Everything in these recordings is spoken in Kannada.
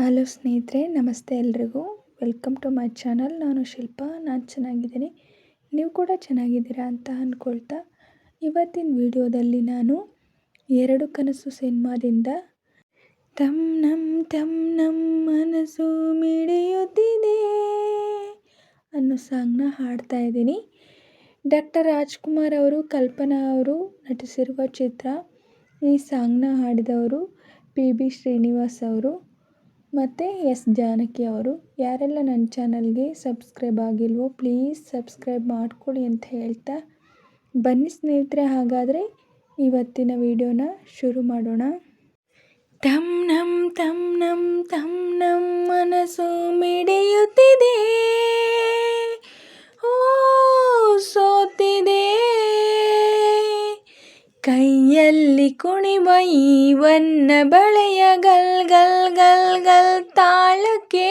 ಹಲೋ ಸ್ನೇಹಿತರೆ, ನಮಸ್ತೆ ಎಲ್ರಿಗೂ. Welcome to my channel. ನಾನು ಶಿಲ್ಪಾ. ನಾನು ಚೆನ್ನಾಗಿದ್ದೀನಿ, ನೀವು ಕೂಡ ಚೆನ್ನಾಗಿದ್ದೀರಾ ಅಂತ ಅಂದ್ಕೊಳ್ತಾ ಇವತ್ತಿನ ವಿಡಿಯೋದಲ್ಲಿ ನಾನು ಎರಡು ಕನಸು ಸಿನಿಮಾದಿಂದ ತಮ್ ನಮ್ ಮನಸ್ಸು ಮಿಡಿಯುತ್ತಿದೆ ಅನ್ನೋ ಸಾಂಗ್ನ ಹಾಡ್ತಾ ಇದ್ದೀನಿ. ಡಾಕ್ಟರ್ ರಾಜ್ಕುಮಾರ್ ಅವರು, ಕಲ್ಪನಾ ಅವರು ನಟಿಸಿರುವ ಚಿತ್ರ. ಈ ಸಾಂಗ್ನ ಹಾಡಿದವರು PB ಶ್ರೀನಿವಾಸ್ ಅವರು ಮತ್ತು ಎಸ್ ಜಾನಕಿ ಅವರು. ಯಾರೆಲ್ಲ ನನ್ನ ಚಾನಲ್ಗೆ ಸಬ್ಸ್ಕ್ರೈಬ್ ಆಗಿಲ್ವೋ ಪ್ಲೀಸ್ ಸಬ್ಸ್ಕ್ರೈಬ್ ಮಾಡ್ಕೊಳ್ಳಿ ಅಂತ ಹೇಳ್ತಾ ಬನ್ನಿ ಸ್ನೇಹಿತರೆ, ಹಾಗಾದರೆ ಇವತ್ತಿನ ವಿಡಿಯೋನ ಶುರು ಮಾಡೋಣ. ತಮ್ ನಮ್ ಮನಸ್ಸು ಮಿಡಿಯುತ್ತಿದೆ, ಓ ಸೋತಿದೆ, ಕೈಯಲ್ಲಿ ಕುಣಿವ ಈ ವನ್ನ ಬಳೆಯ ಗಲ್ ಗಲ್ ಗಲ್ ಗಲ್ ತಾಳಕ್ಕೆ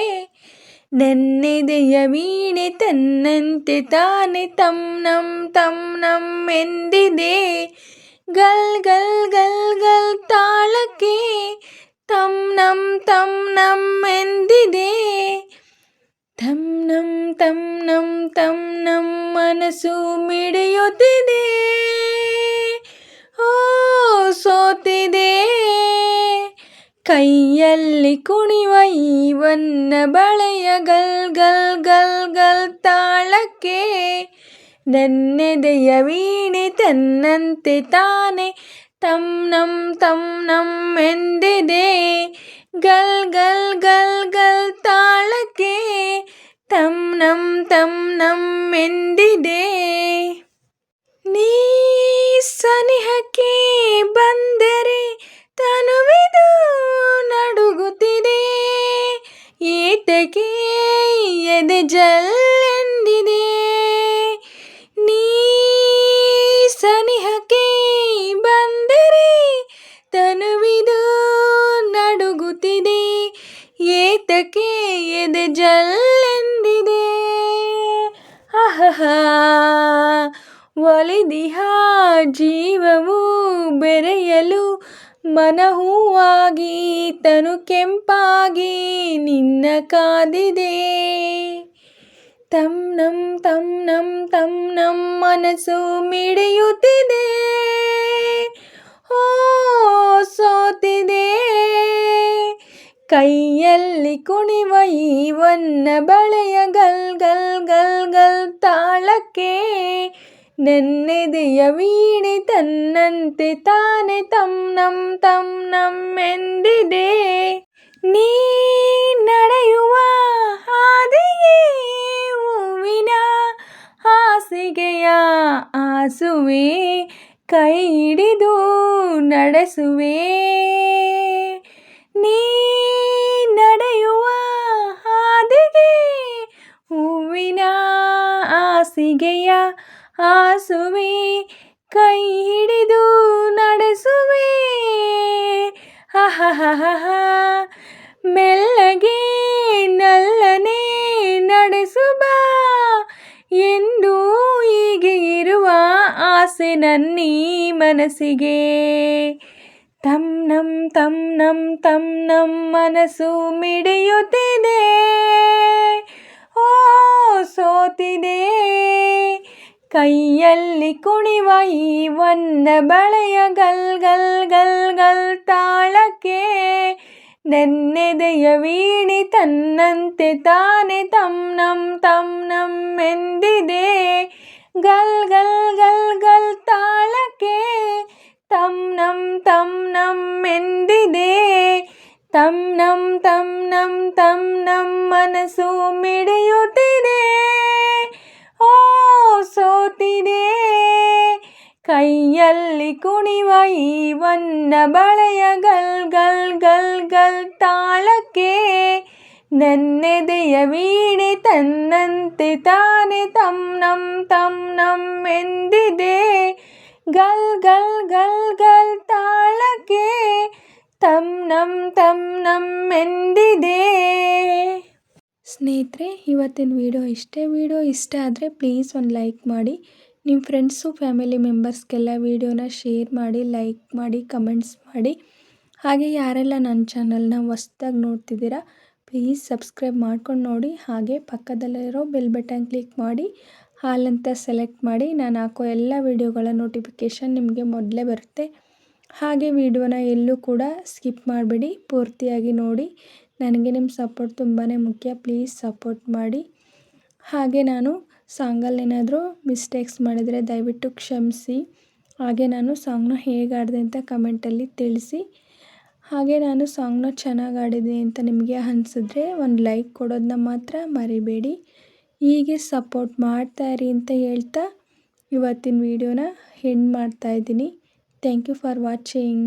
ನನ್ನೆದೆಯ ವೀಣೆ ತನ್ನಂತೆ ತಾನೆ ತಮ್ ನಮ್ ಎಂದಿದೆ. ಗಲ್ ಗಲ್ ಗಲ್ ಗಲ್ ತಾಳಕ್ಕೆ ತಮ್ ನಮ್ ಎಂದಿದೆ. ತಮ್ ನಮ್ ಮನಸ್ಸು ಮಿಡಿಯುತ್ತಿದೆ, ಓ ಸೋತಿದೆ, ಕೈಯಲ್ಲಿ ಕುಣಿವ ಈ ವನ್ನ ಬಳೆಯ ಗಲ್ ಗಲ್ ಗಲ್ ಗಲ್ ತಾಳಕ್ಕೆ ನನ್ನೆದೆಯ ವೀಣೆ ತನ್ನಂತೆ ತಾನೆ ತಮ್ ನಮ್ ಎಂದಿದೆ. ಗಲ್ ಗಲ್ ಗಲ್ ಗಲ್ ತಾಳಕ್ಕೆ ತಮ್ ನಮ್ ಎಂದಿದೆ. ನೀ ಸನಿಹಕ್ಕೆ ಬಂದರೆ ತನುವಿದು ನಡುಗುತ್ತಿದೆ, ಏತಕ್ಕೆ ಎದೆ ಜಲ್ಲೆಂದಿದೆ. ನೀ ಸನಿಹಕ್ಕೆ ಬಂದರೆ ತನುವಿದು ನಡುಗುತ್ತಿದೆ, ಏತಕ್ಕೆ ಎದೆ ಜಲ್ಲೆಂದಿದೆ. ಆಹಾ ಒಲಿದಿಹ ಜೀವವು ಬೆರೆಯಲು ಮನಹೂವಾಗಿ ತನು ಕೆಂಪಾಗಿ ನಿನ್ನ ಕಾದಿದೆ. ತಮ್ ನಮ್ ಮನಸ್ಸು ಮಿಡಿಯುತ್ತಿದೆ, ಓ ಸೋತಿದೆ, ಕೈಯಲ್ಲಿ ಕುಣಿವ ಈ ವನ್ನ ಬಳೆಯ ಗಲ್ ಗಲ್ ಗಲ್ ಗಲ್ ತಾಳಕ್ಕೆ ನನ್ನೆದೆಯ ವೀಣೆ ತನ್ನಂತೆ ತಾನೆ ತಮ್ ನಮ್ ಎಂದಿದೆ. ನೀ ನಡೆಯುವ ಹಾದಿಗೆ ಹೂವಿನ ಹಾಸಿಗೆಯ ಆಸುವೆ, ಕೈ ಹಿಡಿದು ನಡೆಸುವೆ. ನೀ ನಡೆಯುವ ಹಾದಿಗೆ ಹೂವಿನ ಹಾಸಿಗೆಯ ಆಸುವೆ, ಕೈ ಹಿಡಿದು ನಡೆಸುವೆ. ಆಹಾ ಮೆಲ್ಲಗೆ ನಲ್ಲನೆ ನಡೆಸುವ ಎಂದು ಹೀಗೆ ಇರುವ ಆಸೆ ನನ್ನೀ ಮನಸ್ಸಿಗೆ. ತಮ್ ನಮ್ ಮನಸ್ಸು ಮಿಡಿಯುತ್ತಿದೆ, ಓ ಸೋತಿದೆ, ಕೈಯಲ್ಲಿ ಕುಣಿವ ಈ ವನ್ನ ಬಳೆಯ ಗಲ್ ಗಲ್ ಗಲ್ ಗಲ್ ತಾಳಕ್ಕೆ ನನ್ನೆದೆಯ ವೀಣೆ ತನ್ನಂತೆ ತಾನೆ ತಮ್ ನಮ್ ಎಂದಿದೆ. ಗಲ್ ಗಲ್ ಗಲ್ ಗಲ್ ತಾಳಕ್ಕೆ ತಮ್ ನಮ್ ಎಂದಿದೆ. ತಮ್ ನಮ್ ಮನಸ್ಸು ಮಿಡಿಯುತ್ತಿದೆ, ಓ ಸೋತಿದೆ, ಕೈಯಲ್ಲಿ ಕುಣಿವ ಈ ವನ್ನ ಬಳೆಯ ಗಲ್ ಗಲ್ ಗಲ್ ಗಲ್ ತಾಳಕ್ಕೆ ನನ್ನೆದೆಯ ವೀಣೆ ತನ್ನಂತೆ ತಾನೆ ತಮ್ ನಮ್ ಎಂದಿದೆ. ಗಲ್ ಗಲ್ ಗಲ್ ಗಲ್ ತಾಳಕ್ಕೆ ತಮ್ ನಮ್ ಎಂದಿದೆ. ಸ್ನೇಹಿತರೆ, ಇವತ್ತಿನ ವಿಡಿಯೋ ಇಷ್ಟೇ. ವಿಡಿಯೋ ಇಷ್ಟ ಆದರೆ ಪ್ಲೀಸ್ ಒಂದು ಲೈಕ್ ಮಾಡಿ, ನಿಮ್ಮ ಫ್ರೆಂಡ್ಸು ಫ್ಯಾಮಿಲಿ ಮೆಂಬರ್ಸ್ಗೆಲ್ಲ ವಿಡಿಯೋನ ಶೇರ್ ಮಾಡಿ, ಲೈಕ್ ಮಾಡಿ, ಕಮೆಂಟ್ಸ್ ಮಾಡಿ. ಹಾಗೆ ಯಾರೆಲ್ಲ ನನ್ನ ಚಾನಲ್ನ ಹೊಸ್ದಾಗಿ ನೋಡ್ತಿದ್ದೀರಾ ಪ್ಲೀಸ್ ಸಬ್ಸ್ಕ್ರೈಬ್ ಮಾಡ್ಕೊಂಡು ನೋಡಿ. ಹಾಗೆ ಪಕ್ಕದಲ್ಲಿರೋ ಬೆಲ್ ಬಟನ್ ಕ್ಲಿಕ್ ಮಾಡಿ ಆಲ್ ಅಂತ ಸೆಲೆಕ್ಟ್ ಮಾಡಿ. ನಾನು ಹಾಕೋ ಎಲ್ಲ ವೀಡಿಯೋಗಳ ನೋಟಿಫಿಕೇಷನ್ ನಿಮಗೆ ಮೊದಲೇ ಬರುತ್ತೆ. ಹಾಗೆ ವಿಡಿಯೋನ ಎಲ್ಲೂ ಕೂಡ ಸ್ಕಿಪ್ ಮಾಡಬೇಡಿ, ಪೂರ್ತಿಯಾಗಿ ನೋಡಿ. ನನಗೆ ನಿಮ್ಮ ಸಪೋರ್ಟ್ ತುಂಬಾ ಮುಖ್ಯ, ಪ್ಲೀಸ್ ಸಪೋರ್ಟ್ ಮಾಡಿ. ಹಾಗೆ ನಾನು ಸಾಂಗಲ್ಲೇನಾದರೂ ಮಿಸ್ಟೇಕ್ಸ್ ಮಾಡಿದರೆ ದಯವಿಟ್ಟು ಕ್ಷಮಿಸಿ. ಹಾಗೆ ನಾನು ಸಾಂಗ್ನ ಹೇಗೆ ಆಡಿದೆ ಅಂತ ಕಮೆಂಟಲ್ಲಿ ತಿಳಿಸಿ. ಹಾಗೆ ನಾನು ಸಾಂಗ್ನ ಚೆನ್ನಾಗಿ ಆಡಿದೆ ಅಂತ ನಿಮಗೆ ಅನಿಸಿದ್ರೆ ಒಂದು ಲೈಕ್ ಕೊಡೋದನ್ನ ಮಾತ್ರ ಮರಿಬೇಡಿ. ಹೀಗೆ ಸಪೋರ್ಟ್ ಮಾಡ್ತಾಯಿರಿ ಅಂತ ಹೇಳ್ತಾ ಇವತ್ತಿನ ವಿಡಿಯೋನ ಎಂಡ್ ಮಾಡ್ತಾಯಿದ್ದೀನಿ. Thank you for watching.